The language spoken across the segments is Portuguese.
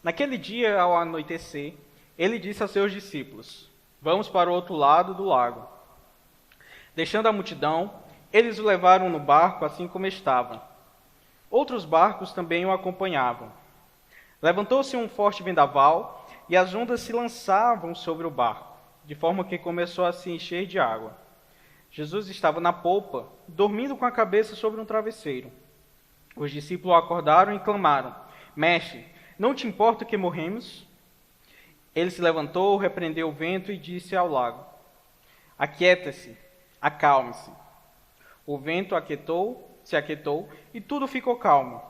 Naquele dia, ao anoitecer, ele disse a seus discípulos: Vamos para o outro lado do lago. Deixando a multidão, eles o levaram no barco assim como estava. Outros barcos também o acompanhavam. Levantou-se um forte vendaval e as ondas se lançavam sobre o barco, de forma que começou a se encher de água. Jesus estava na polpa, dormindo com a cabeça sobre um travesseiro. Os discípulos o acordaram e clamaram: Mestre, não te importa que morremos? Ele se levantou, repreendeu o vento e disse ao lago: Aquieta-se, acalme-se. O vento se aquietou e tudo ficou calmo.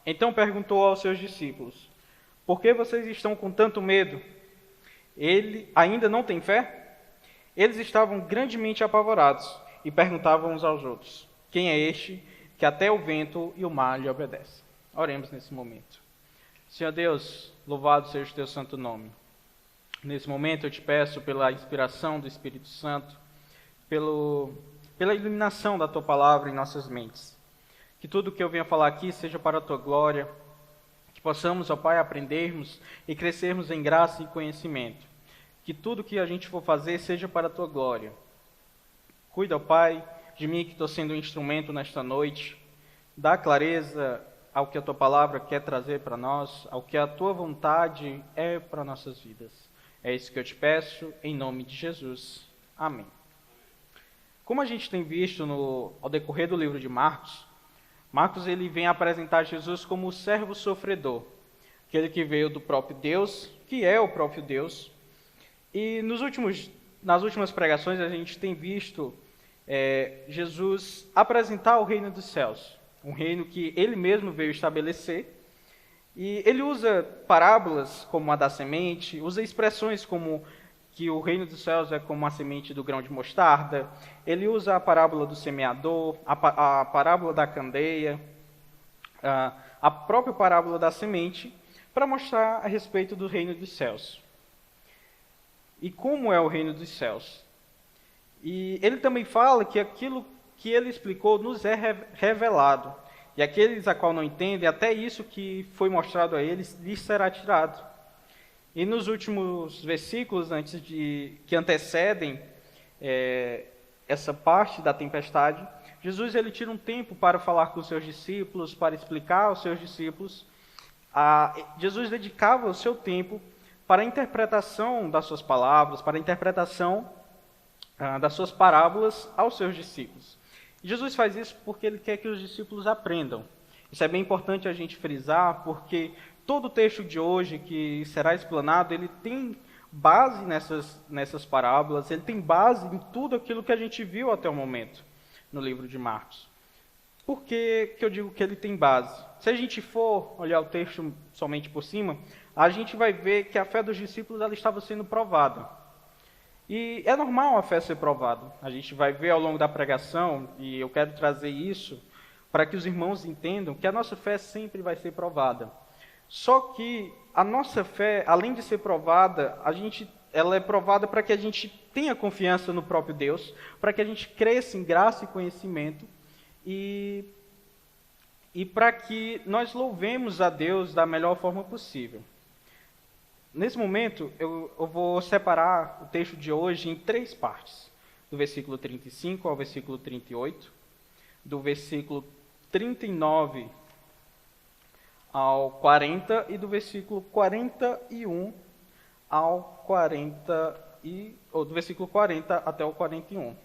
Então perguntou aos seus discípulos: Por que vocês estão com tanto medo? Ele ainda não tem fé? Eles estavam grandemente apavorados e perguntavam uns aos outros: Quem é este que até o vento e o mar lhe obedecem? Oremos nesse momento. Senhor Deus, louvado seja o teu santo nome. Nesse momento eu te peço pela inspiração do Espírito Santo, pela iluminação da tua palavra em nossas mentes. Que tudo que eu venha falar aqui seja para a tua glória, que possamos, ó Pai, aprendermos e crescermos em graça e conhecimento. Que tudo que a gente for fazer seja para a tua glória. Cuida, ó Pai, de mim que estou sendo um instrumento nesta noite. Dá clareza ao que a tua palavra quer trazer para nós, ao que a tua vontade é para nossas vidas. É isso que eu te peço, em nome de Jesus. Amém. Como a gente tem visto ao decorrer do livro de Marcos ele vem apresentar Jesus como o servo sofredor, aquele que veio do próprio Deus, que é o próprio Deus. E nas últimas pregações a gente tem visto Jesus apresentar o reino dos céus, um reino que ele mesmo veio estabelecer. E ele usa parábolas como a da semente, usa expressões como que o reino dos céus é como a semente do grão de mostarda. Ele usa a parábola do semeador, a parábola da candeia, a própria parábola da semente, para mostrar a respeito do reino dos céus. E como é o reino dos céus? E ele também fala que aquilo que ele explicou nos é revelado. E aqueles a qual não entendem, até isso que foi mostrado a eles, lhes será tirado. E nos últimos versículos, que antecedem essa parte da tempestade, Jesus ele tira um tempo para falar com os seus discípulos, para explicar aos seus discípulos. Jesus dedicava o seu tempo para a interpretação das suas palavras, para a interpretação das suas parábolas aos seus discípulos. Jesus faz isso porque ele quer que os discípulos aprendam. Isso é bem importante a gente frisar, porque todo o texto de hoje que será explanado, ele tem base nessas parábolas, ele tem base em tudo aquilo que a gente viu até o momento no livro de Marcos. Por que eu digo que ele tem base? Se a gente for olhar o texto somente por cima, a gente vai ver que a fé dos discípulos ela estava sendo provada. E é normal a fé ser provada. A gente vai ver ao longo da pregação, e eu quero trazer isso para que os irmãos entendam que a nossa fé sempre vai ser provada. Só que a nossa fé, além de ser provada, ela é provada para que a gente tenha confiança no próprio Deus, para que a gente cresça em graça e conhecimento, e para que nós louvemos a Deus da melhor forma possível. Nesse momento, eu vou separar o texto de hoje em 3 partes. Do versículo 35 ao versículo 38, do versículo 39 ao 40 e do versículo 41 ao 40 ou do versículo 40 até o 41. O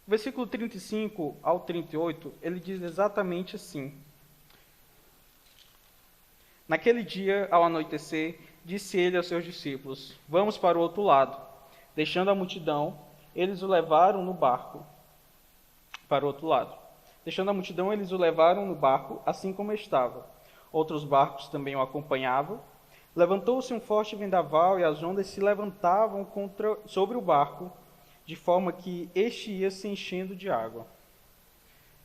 versículo 35 ao 38, ele diz exatamente assim: Naquele dia, ao anoitecer, disse ele aos seus discípulos: Vamos para o outro lado. Deixando a multidão, eles o levaram no barco para o outro lado. Deixando a multidão, eles o levaram no barco, assim como estava. Outros barcos também o acompanhavam. Levantou-se um forte vendaval e as ondas se levantavam sobre o barco, de forma que este ia se enchendo de água.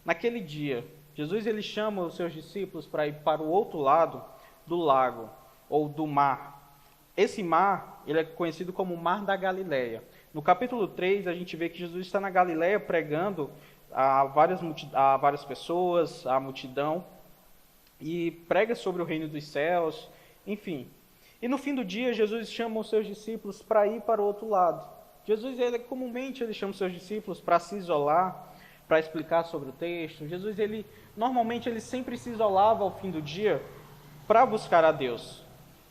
Naquele dia, Jesus ele chama os seus discípulos para ir para o outro lado do lago, ou do mar. Esse mar, ele é conhecido como o Mar da Galileia. No capítulo 3, a gente vê que Jesus está na Galileia pregando a várias pessoas, a multidão, e prega sobre o reino dos céus, enfim. E no fim do dia, Jesus chama os seus discípulos para ir para o outro lado. Jesus, comumente, ele chama os seus discípulos para se isolar, para explicar sobre o texto. Jesus, normalmente, ele sempre se isolava ao fim do dia para buscar a Deus.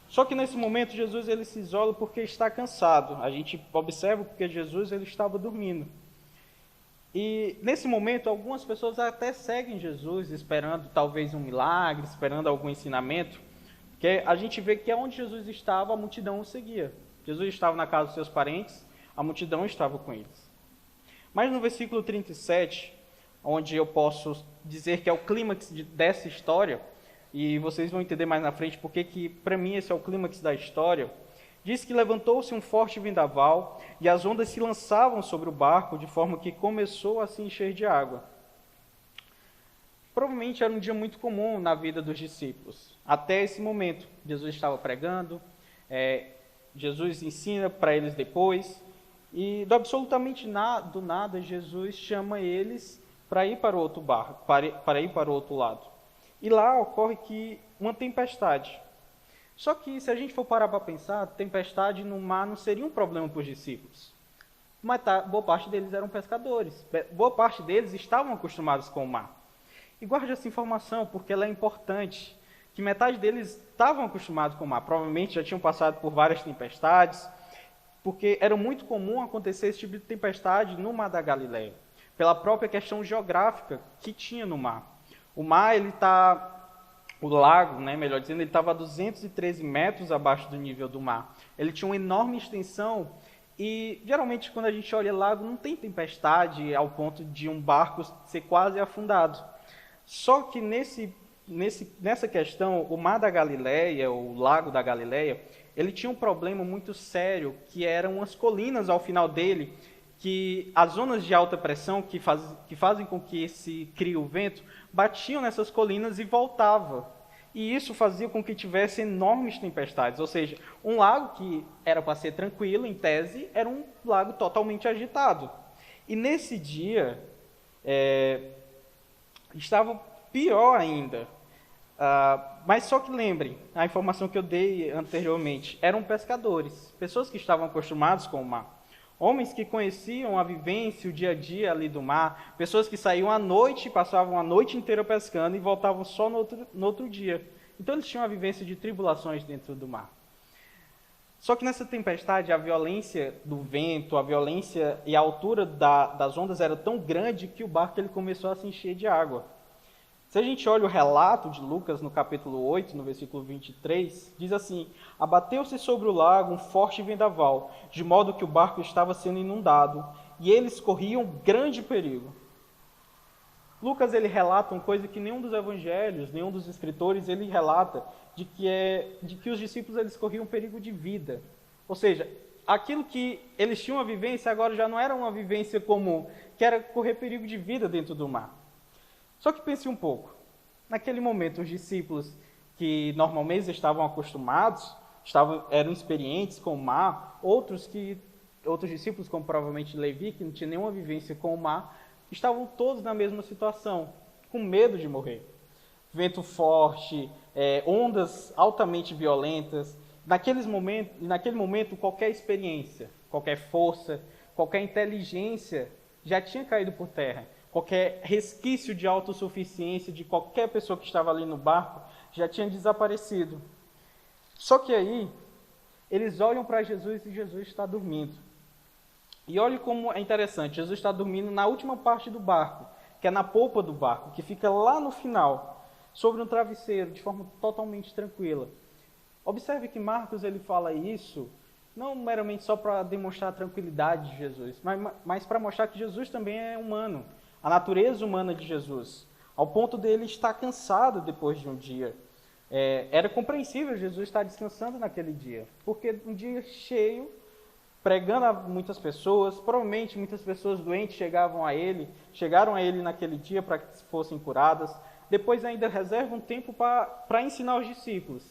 Só que nesse momento, Jesus, ele se isola porque está cansado. A gente observa porque Jesus, ele estava dormindo. E nesse momento, algumas pessoas até seguem Jesus, esperando talvez um milagre, esperando algum ensinamento. Porque a gente vê que onde Jesus estava, a multidão o seguia. Jesus estava na casa dos seus parentes, a multidão estava com eles. Mas no versículo 37, onde eu posso dizer que é o clímax dessa história, e vocês vão entender mais na frente porque que para mim esse é o clímax da história, diz que levantou-se um forte vendaval e as ondas se lançavam sobre o barco de forma que começou a se encher de água. Provavelmente era um dia muito comum na vida dos discípulos. Até esse momento, Jesus estava pregando, Jesus ensina para eles depois, e do absolutamente do nada, Jesus chama eles para ir para o outro barco, para ir para o outro lado. E lá ocorre que uma tempestade. Só que, se a gente for parar para pensar, tempestade no mar não seria um problema para os discípulos. Mas boa parte deles eram pescadores. Boa parte deles estavam acostumados com o mar. E guarde essa informação, porque ela é importante. Que metade deles estavam acostumados com o mar. Provavelmente já tinham passado por várias tempestades, porque era muito comum acontecer esse tipo de tempestade no Mar da Galileia, pela própria questão geográfica que tinha no mar. O mar, o lago, melhor dizendo, ele estava a 213 metros abaixo do nível do mar. Ele tinha uma enorme extensão e, geralmente, quando a gente olha lago, não tem tempestade ao ponto de um barco ser quase afundado. Só que nessa questão, o Mar da Galileia, o Lago da Galileia, ele tinha um problema muito sério, que eram as colinas ao final dele, que as zonas de alta pressão que fazem com que se crie o vento, batiam nessas colinas e voltavam. E isso fazia com que tivesse enormes tempestades. Ou seja, um lago que era para ser tranquilo, em tese, era um lago totalmente agitado. E nesse dia, estava pior ainda. Mas só que lembrem, a informação que eu dei anteriormente, eram pescadores, pessoas que estavam acostumados com o mar. Homens que conheciam a vivência, o dia a dia ali do mar, pessoas que saíam à noite, passavam a noite inteira pescando e voltavam só no outro dia. Então eles tinham a vivência de tribulações dentro do mar. Só que nessa tempestade, a violência do vento, a violência e a altura das ondas era tão grande que o barco ele começou a se encher de água. Se a gente olha o relato de Lucas no capítulo 8, no versículo 23, diz assim: abateu-se sobre o lago um forte vendaval, de modo que o barco estava sendo inundado, e eles corriam grande perigo. Lucas ele relata uma coisa que nenhum dos evangelhos, nenhum dos escritores, ele relata, de que os discípulos eles corriam perigo de vida. Ou seja, aquilo que eles tinham a vivência agora já não era uma vivência comum, que era correr perigo de vida dentro do mar. Só que pense um pouco, naquele momento os discípulos que normalmente estavam acostumados, eram experientes com o mar, outros discípulos, como provavelmente Levi, que não tinha nenhuma vivência com o mar, estavam todos na mesma situação, com medo de morrer. Vento forte, ondas altamente violentas. Naquele momento, qualquer experiência, qualquer força, qualquer inteligência já tinha caído por terra. Qualquer resquício de autossuficiência de qualquer pessoa que estava ali no barco já tinha desaparecido. Só que aí, eles olham para Jesus e Jesus está dormindo. E olhe como é interessante, Jesus está dormindo na última parte do barco, que é na polpa do barco, que fica lá no final, sobre um travesseiro, de forma totalmente tranquila. Observe que Marcos ele fala isso, não meramente só para demonstrar a tranquilidade de Jesus, mas para mostrar que Jesus também é humano. A natureza humana de Jesus, ao ponto dele estar cansado depois de um dia. Era compreensível Jesus estar descansando naquele dia, porque um dia cheio, pregando a muitas pessoas, provavelmente muitas pessoas doentes chegaram a ele naquele dia para que fossem curadas, depois ainda reserva um tempo para ensinar os discípulos,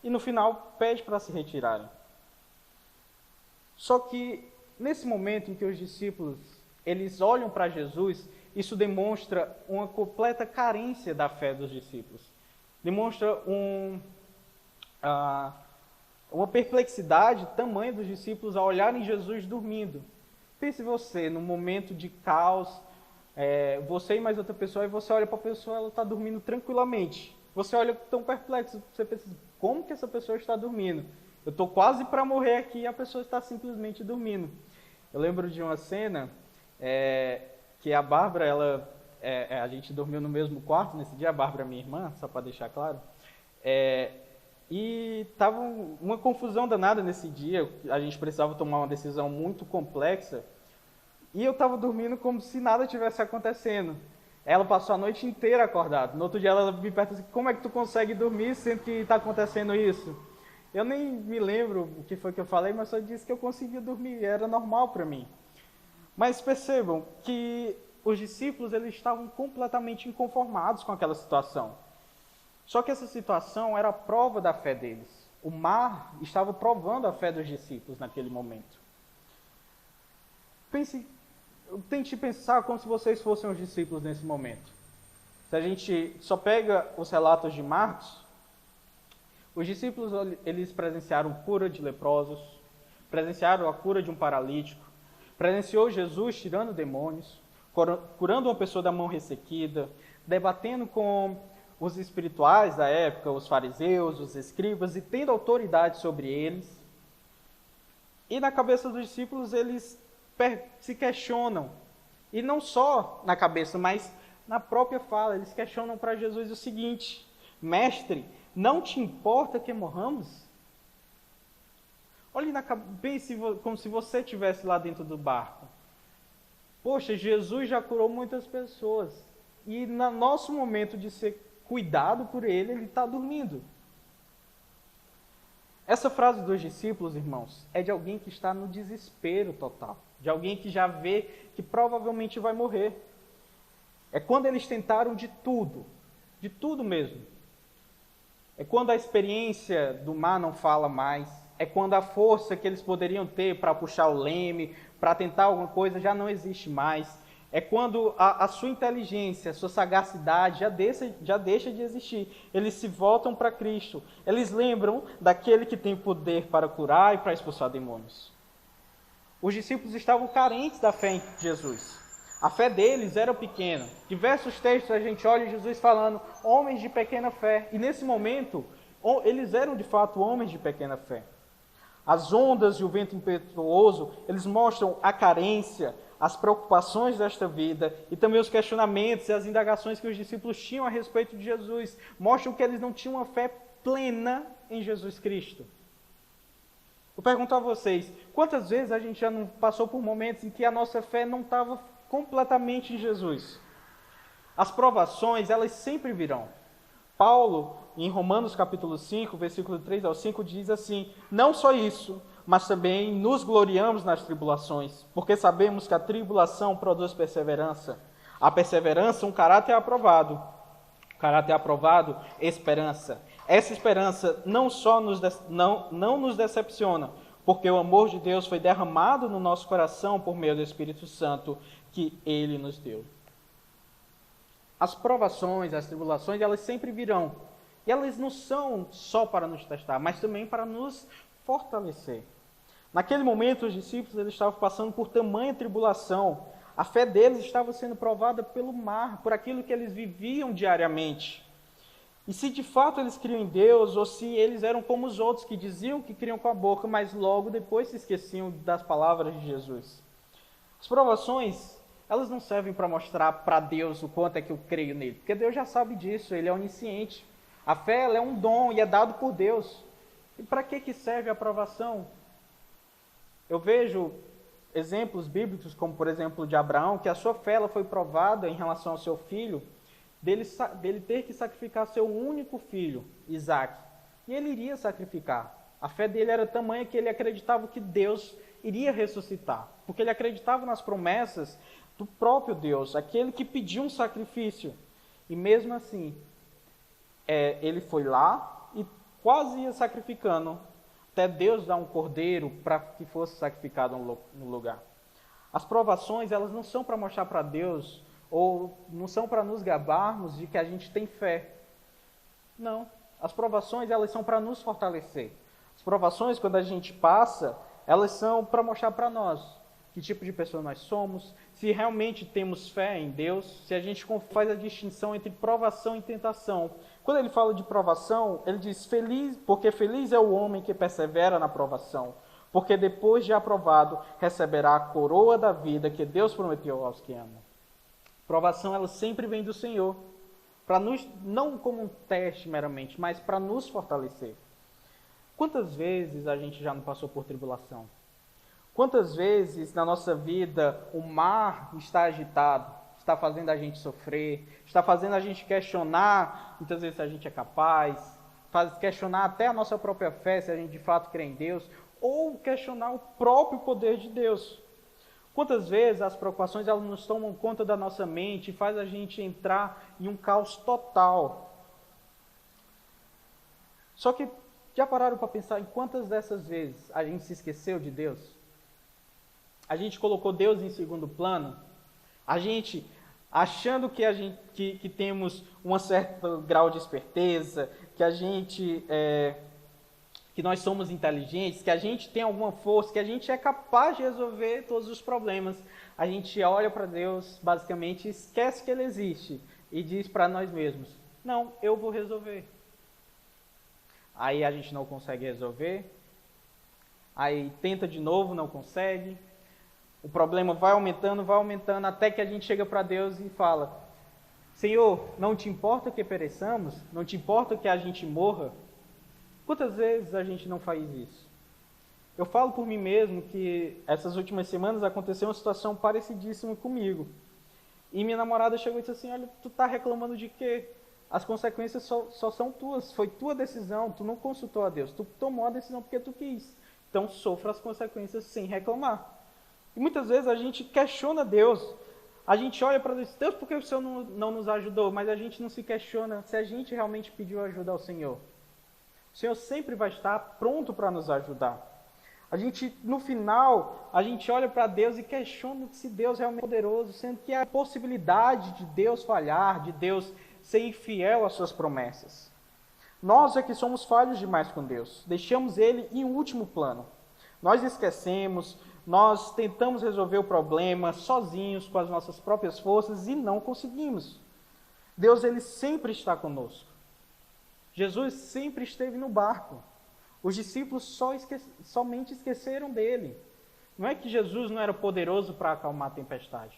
e no final pede para se retirarem. Só que, nesse momento em que os discípulos eles olham para Jesus, isso demonstra uma completa carência da fé dos discípulos. Demonstra uma perplexidade tamanha dos discípulos ao olharem Jesus dormindo. Pense você, num momento de caos, você e mais outra pessoa, e você olha para a pessoa, ela está dormindo tranquilamente. Você olha tão perplexo, você pensa, como que essa pessoa está dormindo? Eu estou quase para morrer aqui e a pessoa está simplesmente dormindo. Eu lembro de uma cena que a Bárbara, a gente dormiu no mesmo quarto nesse dia, a Bárbara, minha irmã, só para deixar claro. E estava uma confusão danada nesse dia, a gente precisava tomar uma decisão muito complexa, e eu estava dormindo como se nada tivesse acontecendo. Ela passou a noite inteira acordada. No outro dia ela me perguntou assim, como é que tu consegue dormir sendo que está acontecendo isso? Eu nem me lembro o que foi que eu falei, mas só disse que eu conseguia dormir, era normal para mim. Mas percebam que os discípulos eles estavam completamente inconformados com aquela situação. Só que essa situação era a prova da fé deles. O mar estava provando a fé dos discípulos naquele momento. Tente pensar como se vocês fossem os discípulos nesse momento. Se a gente só pega os relatos de Marcos, os discípulos eles presenciaram cura de leprosos, presenciaram a cura de um paralítico, presenciou Jesus tirando demônios, curando uma pessoa da mão ressequida, debatendo com os espirituais da época, os fariseus, os escribas, e tendo autoridade sobre eles. E na cabeça dos discípulos eles se questionam, e não só na cabeça, mas na própria fala, eles questionam para Jesus o seguinte: Mestre, não te importa que morramos? Olhe pense como se você estivesse lá dentro do barco. Poxa, Jesus já curou muitas pessoas, e no nosso momento de ser cuidado por ele está dormindo. Essa frase dos discípulos, irmãos, é de alguém que está no desespero total, de alguém que já vê que provavelmente vai morrer. É quando eles tentaram de tudo mesmo. É quando a experiência do mar não fala mais, é quando a força que eles poderiam ter para puxar o leme, para tentar alguma coisa, já não existe mais. É quando a sua inteligência, a sua sagacidade já deixa de existir. Eles se voltam para Cristo. Eles lembram daquele que tem poder para curar e para expulsar demônios. Os discípulos estavam carentes da fé em Jesus. A fé deles era pequena. Diversos textos a gente olha Jesus falando, homens de pequena fé. E nesse momento, eles eram de fato homens de pequena fé. As ondas e o vento impetuoso, eles mostram a carência, as preocupações desta vida e também os questionamentos e as indagações que os discípulos tinham a respeito de Jesus. Mostram que eles não tinham uma fé plena em Jesus Cristo. Eu pergunto a vocês, quantas vezes a gente já não passou por momentos em que a nossa fé não estava completamente em Jesus? As provações, elas sempre virão. Paulo, em Romanos capítulo 5, versículo 3 ao 5, diz assim: não só isso, mas também nos gloriamos nas tribulações, porque sabemos que a tribulação produz perseverança. A perseverança, um caráter aprovado. O caráter aprovado, esperança. Essa esperança não nos decepciona, porque o amor de Deus foi derramado no nosso coração por meio do Espírito Santo que Ele nos deu. As provações, as tribulações, elas sempre virão. E elas não são só para nos testar, mas também para nos fortalecer. Naquele momento, os discípulos eles estavam passando por tamanha tribulação. A fé deles estava sendo provada pelo mar, por aquilo que eles viviam diariamente. E se de fato eles criam em Deus, ou se eles eram como os outros que diziam que criam com a boca, mas logo depois se esqueciam das palavras de Jesus. As provações, elas não servem para mostrar para Deus o quanto é que eu creio nele, porque Deus já sabe disso, ele é onisciente. A fé ela é um dom e é dado por Deus. E para que serve a provação? Eu vejo exemplos bíblicos, como por exemplo de Abraão, que a sua fé ela foi provada em relação ao seu filho, dele ter que sacrificar seu único filho, Isaque. E ele iria sacrificar. A fé dele era tamanha que ele acreditava que Deus iria ressuscitar, porque ele acreditava nas promessas do próprio Deus, aquele que pediu um sacrifício. E mesmo assim, ele foi lá e quase ia sacrificando, até Deus dar um cordeiro para que fosse sacrificado no lugar. As provações, elas não são para mostrar para Deus, ou não são para nos gabarmos de que a gente tem fé. Não. As provações, elas são para nos fortalecer. As provações, quando a gente passa, elas são para mostrar para nós que tipo de pessoa nós somos, se realmente temos fé em Deus, se a gente faz a distinção entre provação e tentação. Quando ele fala de provação, ele diz, porque feliz é o homem que persevera na provação, porque depois de aprovado, receberá a coroa da vida que Deus prometeu aos que amam. Provação, ela sempre vem do Senhor, para nos, não como um teste meramente, mas para nos fortalecer. Quantas vezes a gente já não passou por tribulação? Quantas vezes na nossa vida o mar está agitado, está fazendo a gente sofrer, está fazendo a gente questionar, muitas vezes, se a gente é capaz, questionar até a nossa própria fé, se a gente de fato crê em Deus, ou questionar o próprio poder de Deus. Quantas vezes as preocupações elas nos tomam conta da nossa mente e faz a gente entrar em um caos total. Só que já pararam para pensar em quantas dessas vezes a gente se esqueceu de Deus? A gente colocou Deus em segundo plano? A gente, achando que temos um certo grau de esperteza, que nós somos inteligentes, que a gente tem alguma força, que a gente é capaz de resolver todos os problemas, a gente olha para Deus, basicamente esquece que Ele existe e diz para nós mesmos, não, eu vou resolver. Aí a gente não consegue resolver, aí tenta de novo, não consegue, o problema vai aumentando, até que a gente chega para Deus e fala, Senhor, não te importa que pereçamos? Não te importa que a gente morra? Quantas vezes a gente não faz isso? Eu falo por mim mesmo que essas últimas semanas aconteceu uma situação parecidíssima comigo. E minha namorada chegou e disse assim, olha, tu tá reclamando de quê? As consequências só são tuas, foi tua decisão, tu não consultou a Deus, tu tomou a decisão porque tu quis. Então sofra as consequências sem reclamar. E muitas vezes a gente questiona Deus, a gente olha para Deus, Deus, por que o Senhor não nos ajudou? Mas a gente não se questiona se a gente realmente pediu ajuda ao Senhor. O Senhor sempre vai estar pronto para nos ajudar. No final, a gente olha para Deus e questiona se Deus realmente é poderoso, sendo que há a possibilidade de Deus falhar, de Deus ser infiel às suas promessas. Nós é que somos falhos demais com Deus, deixamos Ele em último plano. Nós esquecemos, nós tentamos resolver o problema sozinhos, com as nossas próprias forças e não conseguimos. Deus, Ele sempre está conosco. Jesus sempre esteve no barco. Os discípulos somente esqueceram dele. Não é que Jesus não era poderoso para acalmar a tempestade.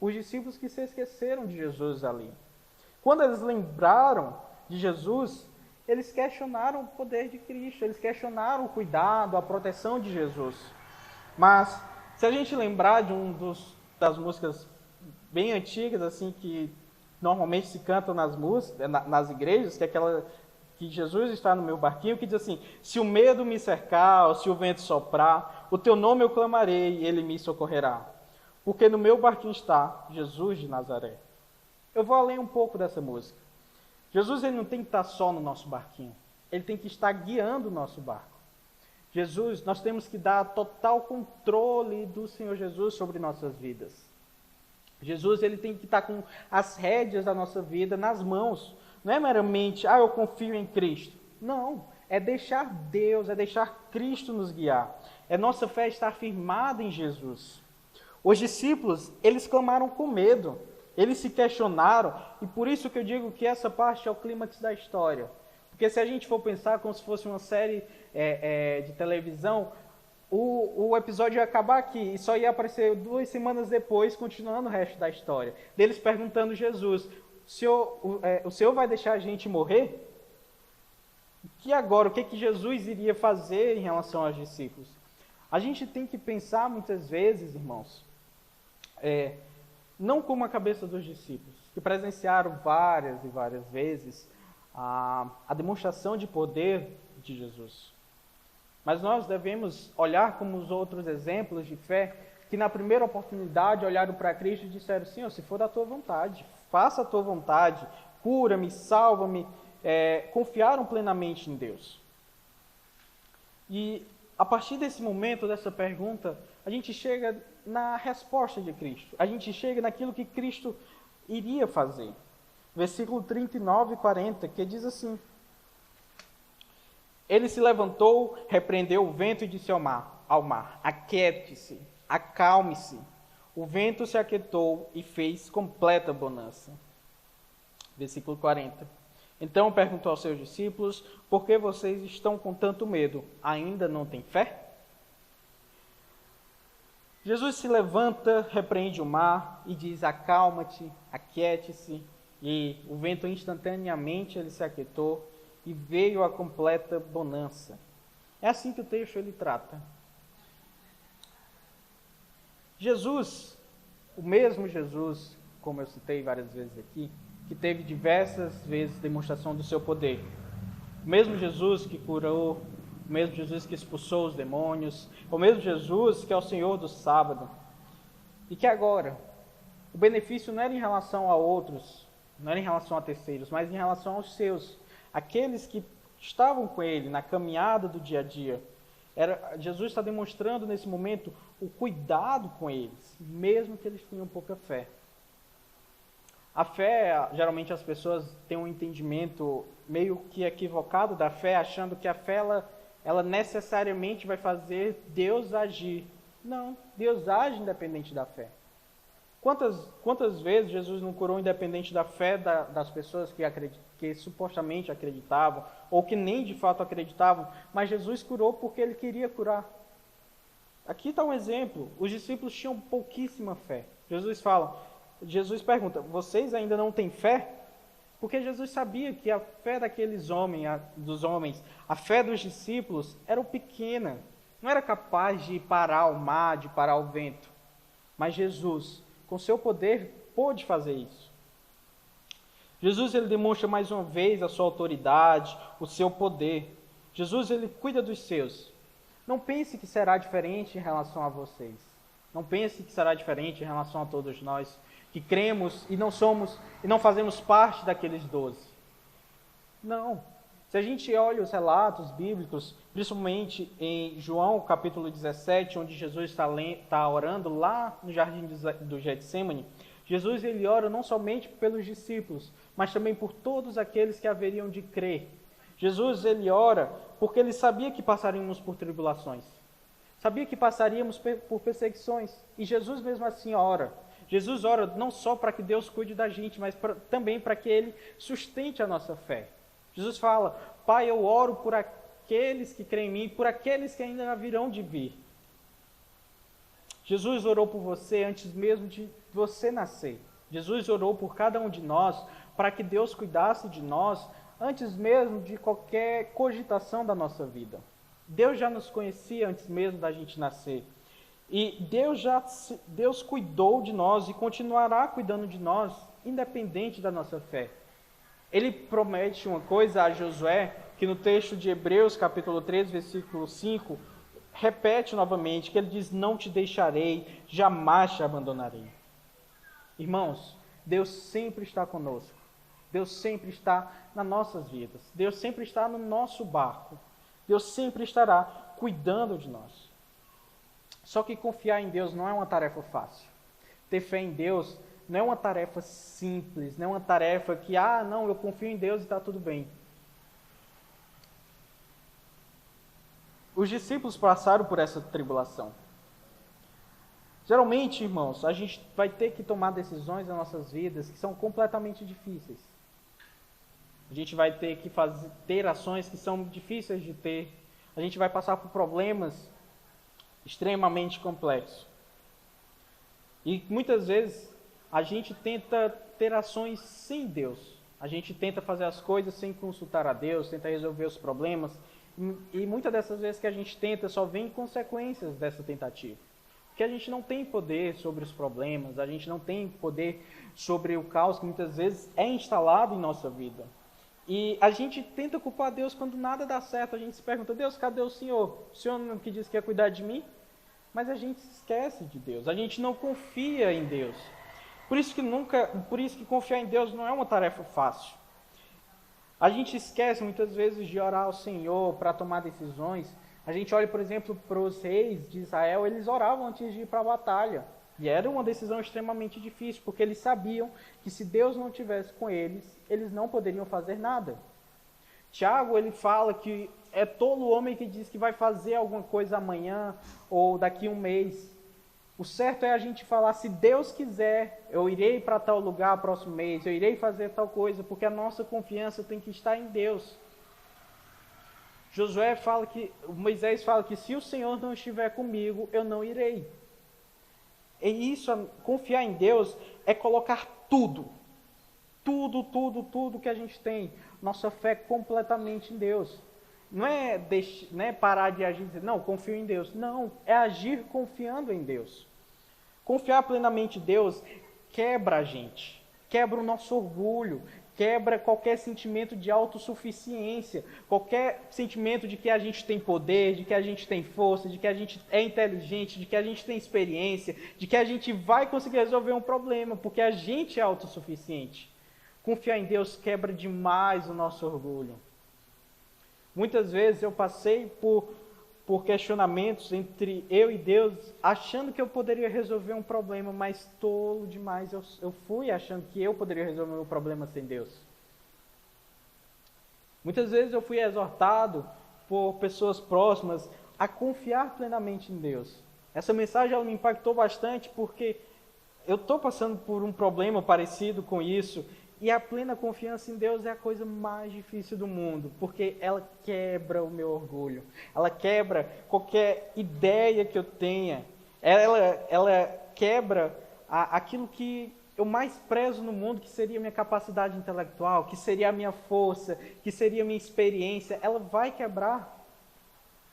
Os discípulos que se esqueceram de Jesus ali. Quando eles lembraram de Jesus, eles questionaram o poder de Cristo, eles questionaram o cuidado, a proteção de Jesus. Mas, se a gente lembrar de das músicas bem antigas, assim, que normalmente se cantam nas igrejas, que é aquela que Jesus está no meu barquinho, que diz assim, se o medo me cercar, ou se o vento soprar, o teu nome eu clamarei e ele me socorrerá. Porque no meu barquinho está Jesus de Nazaré. Eu vou além um pouco dessa música. Jesus, ele não tem que estar só no nosso barquinho, ele tem que estar guiando o nosso barco. Jesus, nós temos que dar total controle do Senhor Jesus sobre nossas vidas. Jesus, ele tem que estar com as rédeas da nossa vida nas mãos. Não é meramente, eu confio em Cristo. Não, é deixar Deus, é deixar Cristo nos guiar. É nossa fé estar firmada em Jesus. Os discípulos, eles clamaram com medo. Eles se questionaram. E por isso que eu digo que essa parte é o clímax da história. Porque se a gente for pensar como se fosse uma série de televisão, o episódio ia acabar aqui e só ia aparecer 2 semanas depois, continuando o resto da história. Deles perguntando a Jesus, o Senhor vai deixar a gente morrer? E agora, o que Jesus iria fazer em relação aos discípulos? A gente tem que pensar muitas vezes, irmãos, não como a cabeça dos discípulos, que presenciaram várias e várias vezes a demonstração de poder de Jesus. Mas nós devemos olhar como os outros exemplos de fé, que na primeira oportunidade olharam para Cristo e disseram, Senhor, se for da tua vontade, faça a tua vontade, cura-me, salva-me, confiaram plenamente em Deus. E a partir desse momento, dessa pergunta, a gente chega na resposta de Cristo, a gente chega naquilo que Cristo iria fazer. Versículo 39 e 40, que diz assim, Ele se levantou, repreendeu o vento e disse ao mar, aquiete-se, acalme-se. O vento se aquietou e fez completa bonança. Versículo 40. Então perguntou aos seus discípulos, por que vocês estão com tanto medo? Ainda não têm fé? Jesus se levanta, repreende o mar e diz, acalma-te, aquiete-se. E o vento instantaneamente ele se aquietou e veio a completa bonança. É assim que o texto ele trata. Jesus, o mesmo Jesus, como eu citei várias vezes aqui, que teve diversas vezes demonstração do seu poder. O mesmo Jesus que curou, o mesmo Jesus que expulsou os demônios, o mesmo Jesus que é o Senhor do sábado. E que agora, o benefício não era em relação a outros, não era em relação a terceiros, mas em relação aos seus, aqueles que estavam com ele na caminhada do dia a dia. Jesus está demonstrando nesse momento o cuidado com eles, mesmo que eles tenham pouca fé. A fé, geralmente as pessoas têm um entendimento meio que equivocado da fé, achando que a fé ela necessariamente vai fazer Deus agir. Não, Deus age independente da fé. Quantas vezes Jesus não curou independente da fé das pessoas que supostamente acreditavam, ou que nem de fato acreditavam, mas Jesus curou porque ele queria curar. Aqui está um exemplo, os discípulos tinham pouquíssima fé. Jesus pergunta, vocês ainda não têm fé? Porque Jesus sabia que a fé dos homens, a fé dos discípulos era pequena, não era capaz de parar o mar, de parar o vento. Mas Jesus, com seu poder, pôde fazer isso. Jesus ele demonstra mais uma vez a sua autoridade, o seu poder. Jesus ele cuida dos seus. Não pense que será diferente em relação a vocês. Não pense que será diferente em relação a todos nós que cremos e não fazemos parte daqueles 12. Não. Se a gente olha os relatos bíblicos, principalmente em João capítulo 17, onde Jesus está orando lá no jardim do Getsêmani, Jesus ele ora não somente pelos discípulos, mas também por todos aqueles que haveriam de crer. Jesus ele ora porque ele sabia que passaríamos por tribulações, sabia que passaríamos por perseguições, e Jesus mesmo assim ora. Jesus ora não só para que Deus cuide da gente, mas também para que Ele sustente a nossa fé. Jesus fala, Pai, eu oro por aqueles que creem em mim, por aqueles que ainda virão de vir. Jesus orou por você antes mesmo de você nascer. Jesus orou por cada um de nós, para que Deus cuidasse de nós, antes mesmo de qualquer cogitação da nossa vida. Deus já nos conhecia antes mesmo da gente nascer. E Deus cuidou de nós e continuará cuidando de nós, independente da nossa fé. Ele promete uma coisa a Josué, que no texto de Hebreus, capítulo 3, versículo 5, repete novamente, que ele diz, não te deixarei, jamais te abandonarei. Irmãos, Deus sempre está conosco. Deus sempre está nas nossas vidas. Deus sempre está no nosso barco. Deus sempre estará cuidando de nós. Só que confiar em Deus não é uma tarefa fácil. Ter fé em Deus não é uma tarefa simples, não é uma tarefa que, não, eu confio em Deus e está tudo bem. Os discípulos passaram por essa tribulação. Geralmente, irmãos, a gente vai ter que tomar decisões nas nossas vidas que são completamente difíceis. A gente vai ter que ter ações que são difíceis de ter. A gente vai passar por problemas extremamente complexos. E muitas vezes a gente tenta ter ações sem Deus. A gente tenta fazer as coisas sem consultar a Deus, tenta resolver os problemas. E muitas dessas vezes que a gente tenta, só vem consequências dessa tentativa. Porque a gente não tem poder sobre os problemas, a gente não tem poder sobre o caos que muitas vezes é instalado em nossa vida. E a gente tenta culpar Deus quando nada dá certo. A gente se pergunta, Deus, cadê o Senhor? O Senhor não que disse que ia cuidar de mim? Mas a gente se esquece de Deus, a gente não confia em Deus. Por isso que confiar em Deus não é uma tarefa fácil. A gente esquece muitas vezes de orar ao Senhor para tomar decisões. A gente olha, por exemplo, para os reis de Israel, eles oravam antes de ir para a batalha. E era uma decisão extremamente difícil, porque eles sabiam que se Deus não estivesse com eles, eles não poderiam fazer nada. Tiago, ele fala que é tolo o homem que diz que vai fazer alguma coisa amanhã ou daqui a um mês. O certo é a gente falar, se Deus quiser, eu irei para tal lugar próximo mês, eu irei fazer tal coisa, porque a nossa confiança tem que estar em Deus. Moisés fala que se o Senhor não estiver comigo, eu não irei. E isso, confiar em Deus, é colocar tudo que a gente tem, nossa fé completamente em Deus. Não é parar de agir e dizer, não, confio em Deus. Não, é agir confiando em Deus. Confiar plenamente em Deus quebra a gente, quebra o nosso orgulho, quebra qualquer sentimento de autossuficiência, qualquer sentimento de que a gente tem poder, de que a gente tem força, de que a gente é inteligente, de que a gente tem experiência, de que a gente vai conseguir resolver um problema, porque a gente é autossuficiente. Confiar em Deus quebra demais o nosso orgulho. Muitas vezes eu passei por questionamentos entre eu e Deus, achando que eu poderia resolver um problema, mas tolo demais eu fui achando que eu poderia resolver o meu problema sem Deus. Muitas vezes eu fui exortado por pessoas próximas a confiar plenamente em Deus. Essa mensagem ela me impactou bastante porque eu estou passando por um problema parecido com isso. E a plena confiança em Deus é a coisa mais difícil do mundo, porque ela quebra o meu orgulho, ela quebra qualquer ideia que eu tenha, ela quebra aquilo que eu mais prezo no mundo, que seria a minha capacidade intelectual, que seria a minha força, que seria a minha experiência, ela vai quebrar.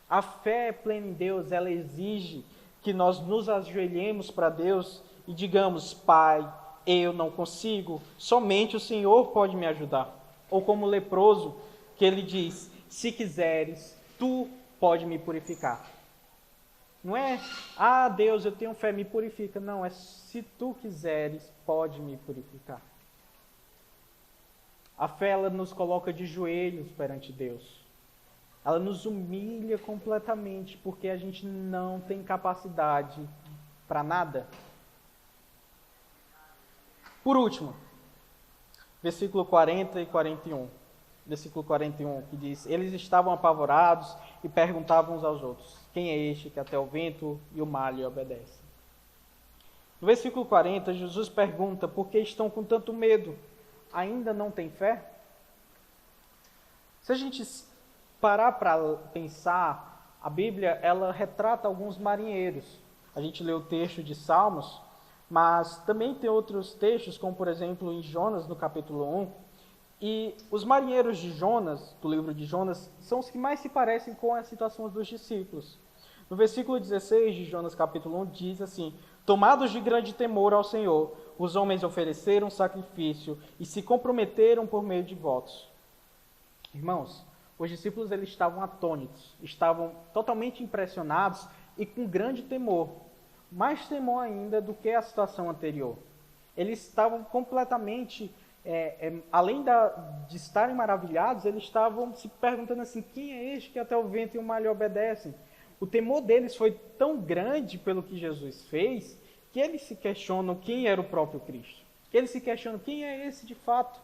A fé plena em Deus, ela exige que nós nos ajoelhemos para Deus e digamos, Pai, eu não consigo, somente o Senhor pode me ajudar. Ou como o leproso, que ele diz, se quiseres, tu pode me purificar. Não é, Deus, eu tenho fé, me purifica. Não, é se tu quiseres, pode me purificar. A fé, ela nos coloca de joelhos perante Deus. Ela nos humilha completamente, porque a gente não tem capacidade para nada. Por último, versículo 40 e 41. Versículo 41, que diz, eles estavam apavorados e perguntavam uns aos outros, quem é este que até o vento e o mar lhe obedecem? No versículo 40, Jesus pergunta, por que estão com tanto medo? Ainda não têm fé? Se a gente parar para pensar, a Bíblia, ela retrata alguns marinheiros. A gente lê o texto de Salmos, mas também tem outros textos, como por exemplo em Jonas, no capítulo 1, e os marinheiros de Jonas, do livro de Jonas, são os que mais se parecem com a situação dos discípulos. No versículo 16 de Jonas capítulo 1 diz assim, tomados de grande temor ao Senhor, os homens ofereceram sacrifício e se comprometeram por meio de votos. Irmãos, os discípulos eles estavam atônitos, estavam totalmente impressionados e com grande temor. Mais temor ainda do que a situação anterior. Eles estavam completamente, além de estarem maravilhados, eles estavam se perguntando assim, quem é este que até o vento e o mar lhe obedecem? O temor deles foi tão grande pelo que Jesus fez, que eles se questionam quem era o próprio Cristo. Eles se questionam quem é esse de fato.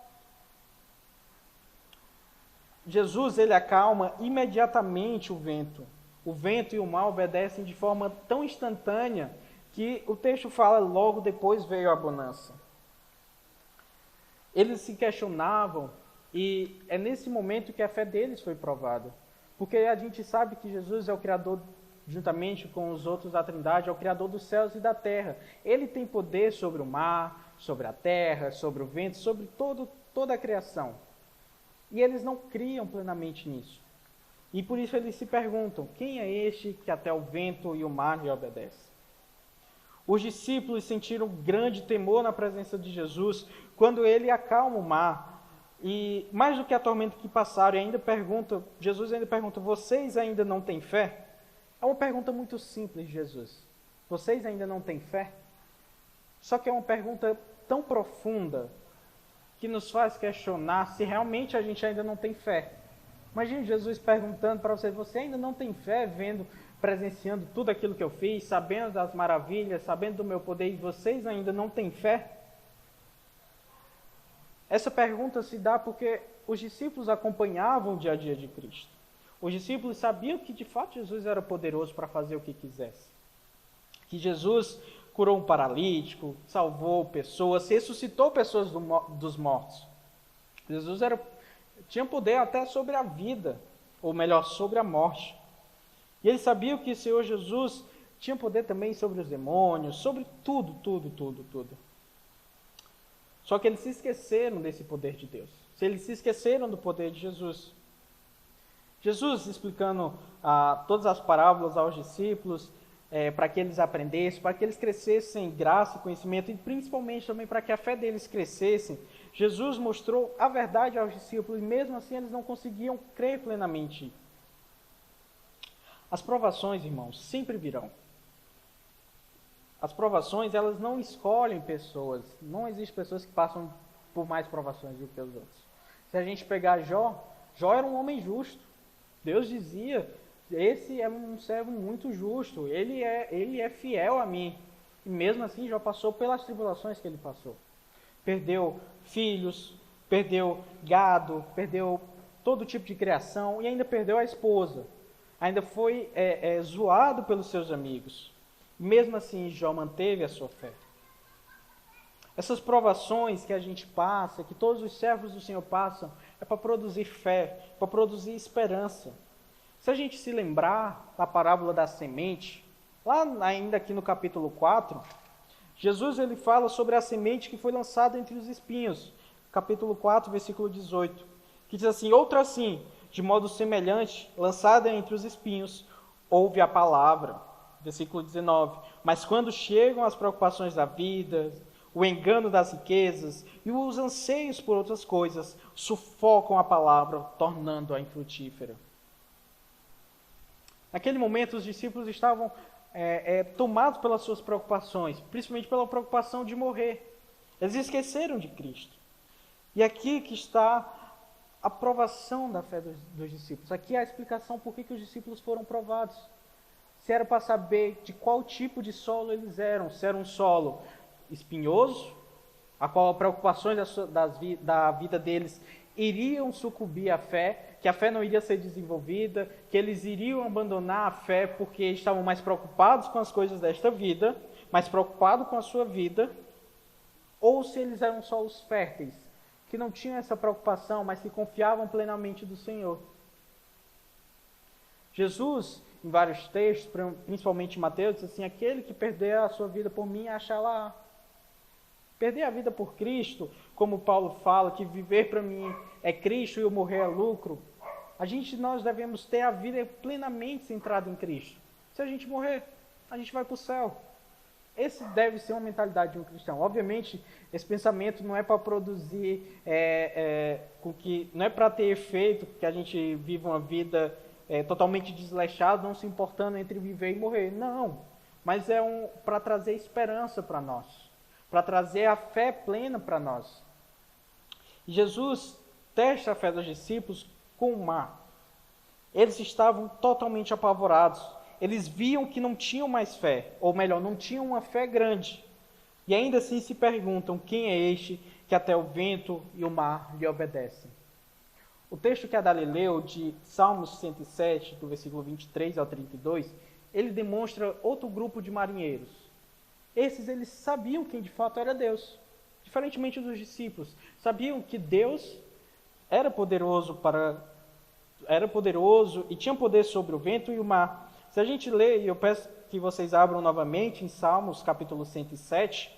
Jesus, ele acalma imediatamente o vento. O vento e o mar obedecem de forma tão instantânea que o texto fala logo depois veio a bonança. Eles se questionavam e é nesse momento que a fé deles foi provada. Porque a gente sabe que Jesus é o Criador, juntamente com os outros da Trindade, é o Criador dos céus e da terra. Ele tem poder sobre o mar, sobre a terra, sobre o vento, sobre toda a criação. E eles não criam plenamente nisso. E por isso eles se perguntam, quem é este que até o vento e o mar lhe obedece? Os discípulos sentiram grande temor na presença de Jesus quando ele acalma o mar. E mais do que a tormenta que passaram, Jesus ainda pergunta, vocês ainda não têm fé? É uma pergunta muito simples, Jesus. Vocês ainda não têm fé? Só que é uma pergunta tão profunda que nos faz questionar se realmente a gente ainda não tem fé. Imagine Jesus perguntando para você ainda não tem fé, presenciando tudo aquilo que eu fiz, sabendo das maravilhas, sabendo do meu poder, e vocês ainda não têm fé? Essa pergunta se dá porque os discípulos acompanhavam o dia a dia de Cristo. Os discípulos sabiam que de fato Jesus era poderoso para fazer o que quisesse. Que Jesus curou um paralítico, salvou pessoas, ressuscitou pessoas dos mortos. Jesus tinha poder até sobre a vida, ou melhor, sobre a morte. E eles sabiam que o Senhor Jesus tinha poder também sobre os demônios, sobre tudo, tudo, tudo, tudo. Só que eles se esqueceram desse poder de Deus. Eles se esqueceram do poder de Jesus. Jesus explicando todas as parábolas aos discípulos, para que eles aprendessem, para que eles crescessem em graça e conhecimento, e principalmente também para que a fé deles crescesse. Jesus mostrou a verdade aos discípulos, e mesmo assim eles não conseguiam crer plenamente. As provações, irmãos, sempre virão. As provações, elas não escolhem pessoas. Não existem pessoas que passam por mais provações do que os outros. Se a gente pegar Jó era um homem justo. Deus dizia, esse é um servo muito justo, ele é fiel a mim. E mesmo assim, Jó passou pelas tribulações que ele passou. Perdeu filhos, perdeu gado, perdeu todo tipo de criação e ainda perdeu a esposa. Ainda foi zoado pelos seus amigos. Mesmo assim, Jó manteve a sua fé. Essas provações que a gente passa, que todos os servos do Senhor passam, é para produzir fé, para produzir esperança. Se a gente se lembrar da parábola da semente, lá ainda aqui no capítulo 4, Jesus ele fala sobre a semente que foi lançada entre os espinhos. Capítulo 4, versículo 18, que diz assim: outra assim, de modo semelhante, lançada entre os espinhos, ouve a palavra. Versículo 19, mas quando chegam as preocupações da vida, o engano das riquezas e os anseios por outras coisas, sufocam a palavra, tornando-a infrutífera. Naquele momento, os discípulos estavam tomados pelas suas preocupações, principalmente pela preocupação de morrer. Eles esqueceram de Cristo. E aqui que está a provação da fé dos discípulos. Aqui é a explicação por que os discípulos foram provados. Se era para saber de qual tipo de solo eles eram. Se era um solo espinhoso, a qual as preocupações da vida deles iriam sucumbir à fé, que a fé não iria ser desenvolvida, que eles iriam abandonar a fé porque estavam mais preocupados com as coisas desta vida, mais preocupados com a sua vida, ou se eles eram solos férteis, que não tinham essa preocupação, mas que confiavam plenamente do Senhor. Jesus, em vários textos, principalmente em Mateus, diz assim: aquele que perder a sua vida por mim, achará. Perder a vida por Cristo, como Paulo fala, que viver para mim é Cristo e o morrer é lucro. Nós devemos ter a vida plenamente centrada em Cristo. Se a gente morrer, a gente vai para o céu. Esse deve ser uma mentalidade de um cristão. Obviamente, esse pensamento não é para produzir, não é para ter efeito que a gente viva uma vida totalmente desleixada, não se importando entre viver e morrer. Não, mas é para trazer esperança para nós, para trazer a fé plena para nós. E Jesus testa a fé dos discípulos com o mar. Eles estavam totalmente apavorados. Eles viam que não tinham mais fé, ou melhor, não tinham uma fé grande. E ainda assim se perguntam: quem é este que até o vento e o mar lhe obedecem? O texto que a Dali leu, de Salmos 107, do versículo 23 ao 32, ele demonstra outro grupo de marinheiros. Eles sabiam quem de fato era Deus, diferentemente dos discípulos. Sabiam que Deus era poderoso e tinha poder sobre o vento e o mar. Se a gente ler, e eu peço que vocês abram novamente em Salmos capítulo 107,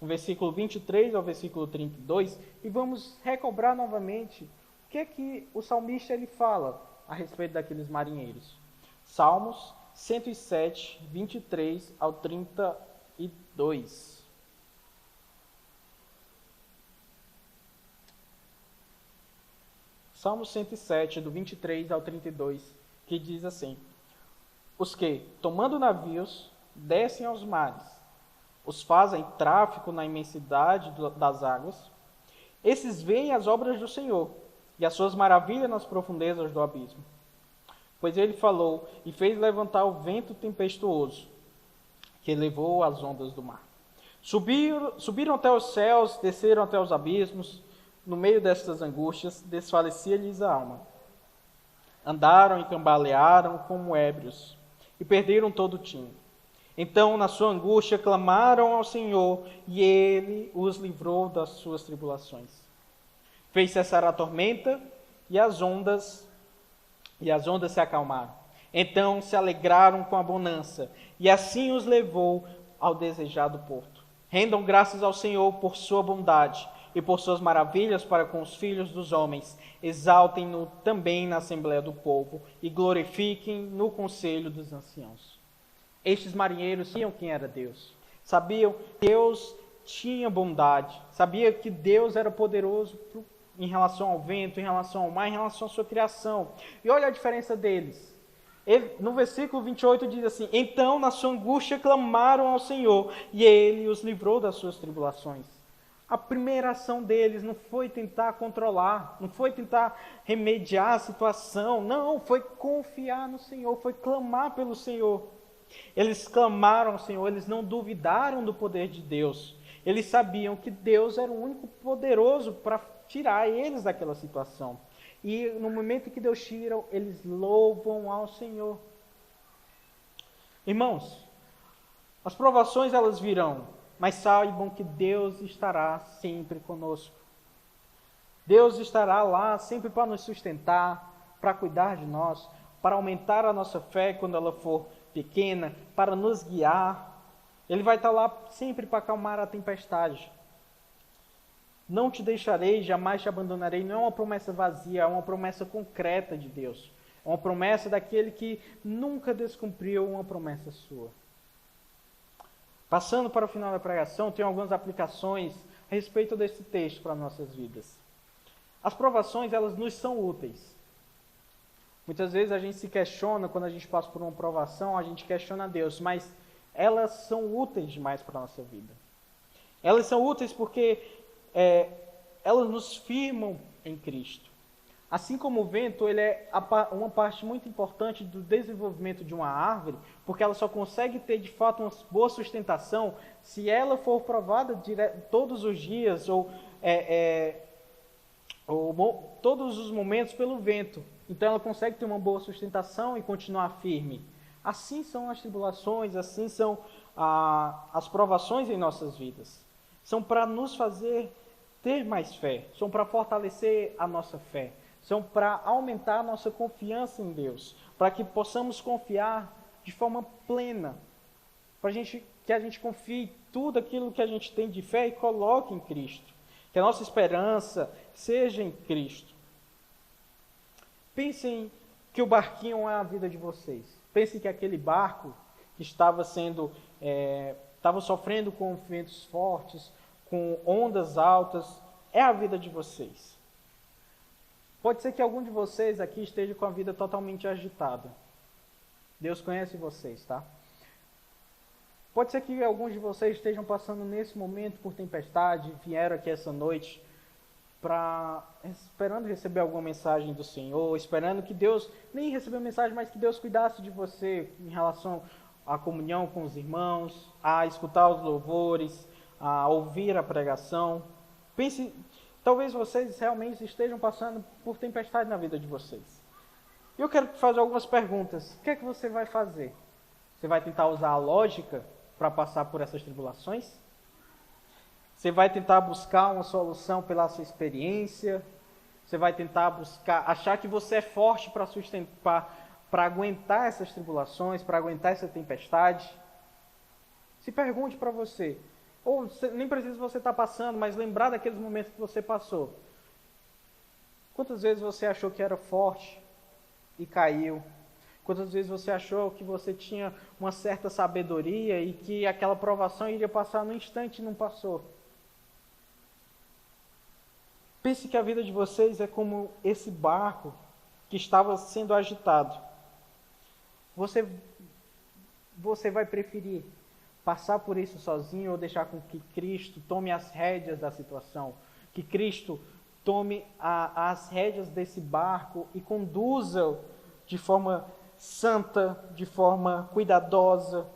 no versículo 23 ao versículo 32, e vamos recobrar novamente o que é que o salmista ele fala a respeito daqueles marinheiros. Salmos 107, 23 ao 32. Salmo 107, do 23 ao 32, que diz assim: os que, tomando navios, descem aos mares, os fazem tráfico na imensidade das águas, esses veem as obras do Senhor e as suas maravilhas nas profundezas do abismo. Pois ele falou e fez levantar o vento tempestuoso, que levou as ondas do mar. Subiram até os céus, desceram até os abismos. No meio destas angústias, desfalecia-lhes a alma. Andaram e cambalearam como ébrios, e perderam todo o tino. Então, na sua angústia, clamaram ao Senhor, e Ele os livrou das suas tribulações. Fez cessar a tormenta, e as ondas se acalmaram. Então se alegraram com a bonança, e assim os levou ao desejado porto. Rendam graças ao Senhor por sua bondade e por suas maravilhas para com os filhos dos homens. Exaltem-no também na Assembleia do Povo e glorifiquem no conselho dos anciãos. Estes marinheiros sabiam quem era Deus. Sabiam que Deus tinha bondade. Sabiam que Deus era poderoso em relação ao vento, em relação ao mar, em relação à sua criação. E olha a diferença deles. No versículo 28 diz assim: então na sua angústia clamaram ao Senhor, e Ele os livrou das suas tribulações. A primeira ação deles não foi tentar controlar, não foi tentar remediar a situação, não, foi confiar no Senhor, foi clamar pelo Senhor. Eles clamaram ao Senhor, eles não duvidaram do poder de Deus. Eles sabiam que Deus era o único poderoso para tirar eles daquela situação. E no momento que Deus tira, eles louvam ao Senhor. Irmãos, as provações elas virão, mas saibam que Deus estará sempre conosco. Deus estará lá sempre para nos sustentar, para cuidar de nós, para aumentar a nossa fé quando ela for pequena, para nos guiar. Ele vai estar lá sempre para acalmar a tempestade. Não te deixarei, jamais te abandonarei. Não é uma promessa vazia, é uma promessa concreta de Deus. É uma promessa daquele que nunca descumpriu uma promessa sua. Passando para o final da pregação, tem algumas aplicações a respeito desse texto para nossas vidas. As provações, elas nos são úteis. Muitas vezes a gente se questiona, quando a gente passa por uma provação, a gente questiona Deus, mas elas são úteis demais para a nossa vida. Elas são úteis porque elas nos firmam em Cristo. Assim como o vento, ele é uma parte muito importante do desenvolvimento de uma árvore, porque ela só consegue ter de fato uma boa sustentação se ela for provada todos os dias ou todos os momentos pelo vento. Então ela consegue ter uma boa sustentação e continuar firme. Assim são as tribulações, assim são as provações em nossas vidas. São para nos fazer ter mais fé, são para fortalecer a nossa fé, são para aumentar a nossa confiança em Deus, para que possamos confiar de forma plena, para que a gente confie tudo aquilo que a gente tem de fé e coloque em Cristo, que a nossa esperança seja em Cristo. Pensem que o barquinho é a vida de vocês. Pensem que aquele barco que estava sofrendo com ventos fortes, com ondas altas, é a vida de vocês. Pode ser que algum de vocês aqui esteja com a vida totalmente agitada. Deus conhece vocês, tá? Pode ser que alguns de vocês estejam passando nesse momento por tempestade, vieram aqui essa noite esperando receber alguma mensagem do Senhor, esperando que Deus, nem receber mensagem, mas que Deus cuidasse de você em relação à comunhão com os irmãos, a escutar os louvores, a ouvir a pregação. Pense, talvez vocês realmente estejam passando por tempestade na vida de vocês. E eu quero fazer algumas perguntas. O que é que você vai fazer? Você vai tentar usar a lógica para passar por essas tribulações? Você vai tentar buscar uma solução pela sua experiência? Você vai tentar achar que você é forte para aguentar essas tribulações, para aguentar essa tempestade? Se pergunte para você. Ou nem precisa você estar passando, mas lembrar daqueles momentos que você passou. Quantas vezes você achou que era forte e caiu? Quantas vezes você achou que você tinha uma certa sabedoria e que aquela provação iria passar no instante e não passou? Pense que a vida de vocês é como esse barco que estava sendo agitado. Você vai preferir passar por isso sozinho ou deixar com que Cristo tome as rédeas da situação? Que Cristo tome as rédeas desse barco e conduza-o de forma santa, de forma cuidadosa?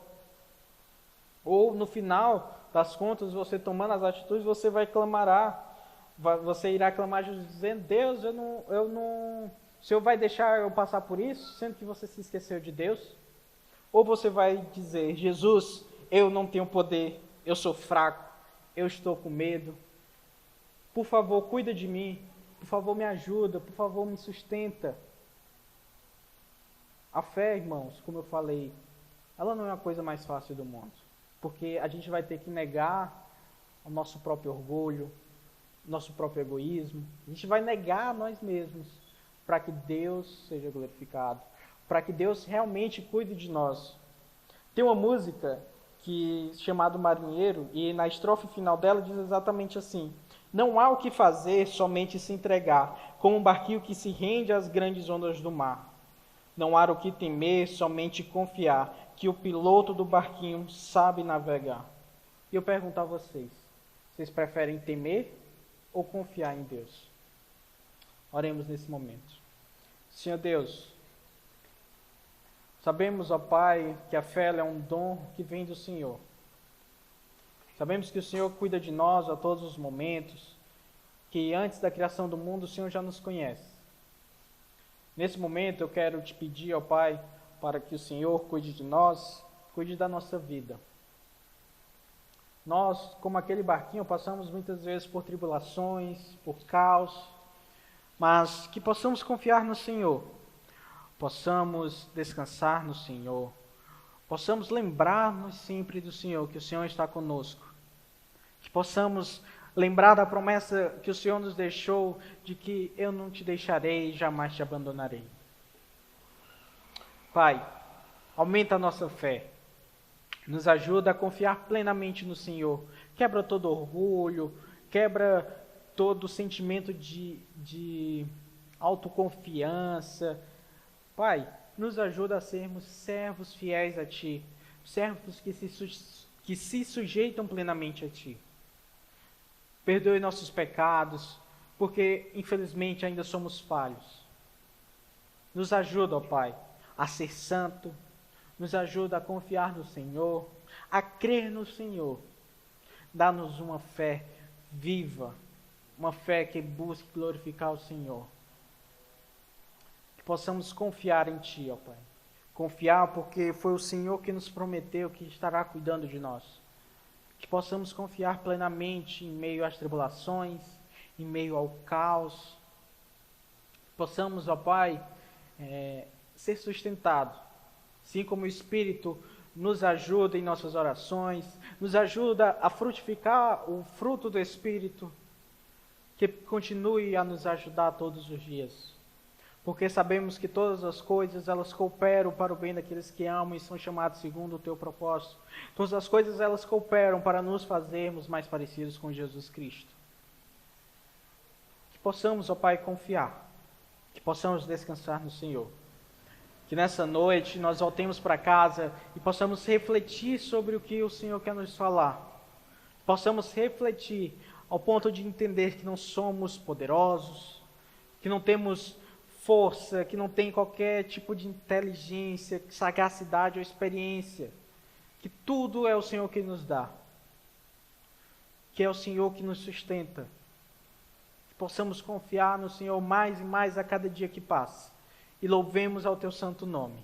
Ou no final das contas, você tomando as atitudes, você irá clamar dizendo: Deus, eu não Senhor vai deixar eu passar por isso, sendo que você se esqueceu de Deus? Ou você vai dizer, Jesus, eu não tenho poder, eu sou fraco, eu estou com medo. Por favor, cuida de mim. Por favor, me ajuda. Por favor, me sustenta. A fé, irmãos, como eu falei, ela não é a coisa mais fácil do mundo. Porque a gente vai ter que negar o nosso próprio orgulho, nosso próprio egoísmo. A gente vai negar a nós mesmos para que Deus seja glorificado, para que Deus realmente cuide de nós. Tem uma música chamada Marinheiro, e na estrofe final dela diz exatamente assim: não há o que fazer, somente se entregar, como um barquinho que se rende às grandes ondas do mar. Não há o que temer, somente confiar, que o piloto do barquinho sabe navegar. E eu pergunto a vocês preferem temer ou confiar em Deus? Oremos nesse momento. Senhor Deus, sabemos, ó Pai, que a fé é um dom que vem do Senhor. Sabemos que o Senhor cuida de nós a todos os momentos, que antes da criação do mundo o Senhor já nos conhece. Nesse momento eu quero te pedir, ó Pai, para que o Senhor cuide de nós, cuide da nossa vida. Nós, como aquele barquinho, passamos muitas vezes por tribulações, por caos, mas que possamos confiar no Senhor, possamos descansar no Senhor, possamos lembrar-nos sempre do Senhor, que o Senhor está conosco, que possamos lembrar da promessa que o Senhor nos deixou, de que eu não te deixarei, jamais te abandonarei. Pai, aumenta a nossa fé, nos ajuda a confiar plenamente no Senhor, quebra todo orgulho, quebra todo sentimento de autoconfiança. Pai, nos ajuda a sermos servos fiéis a Ti, servos que se sujeitam plenamente a Ti. Perdoe nossos pecados, porque infelizmente ainda somos falhos. Nos ajuda, ó Pai, a ser santo, nos ajuda a confiar no Senhor, a crer no Senhor. Dá-nos uma fé viva, uma fé que busque glorificar o Senhor. Que possamos confiar em Ti, ó Pai. Confiar porque foi o Senhor que nos prometeu que estará cuidando de nós. Que possamos confiar plenamente em meio às tribulações, em meio ao caos. Possamos, ó Pai, ser sustentados. Assim como o Espírito nos ajuda em nossas orações, nos ajuda a frutificar o fruto do Espírito, que continue a nos ajudar todos os dias. Porque sabemos que todas as coisas, elas cooperam para o bem daqueles que amam e são chamados segundo o Teu propósito. Todas as coisas, elas cooperam para nos fazermos mais parecidos com Jesus Cristo. Que possamos, ó Pai, confiar, que possamos descansar no Senhor. Que nessa noite nós voltemos para casa e possamos refletir sobre o que o Senhor quer nos falar. Possamos refletir ao ponto de entender que não somos poderosos, que não temos força, que não tem qualquer tipo de inteligência, sagacidade ou experiência. Que tudo é o Senhor que nos dá. Que é o Senhor que nos sustenta. Que possamos confiar no Senhor mais e mais a cada dia que passa. E louvemos ao Teu santo nome.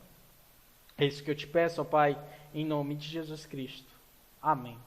É isso que eu te peço, ó Pai, em nome de Jesus Cristo. Amém.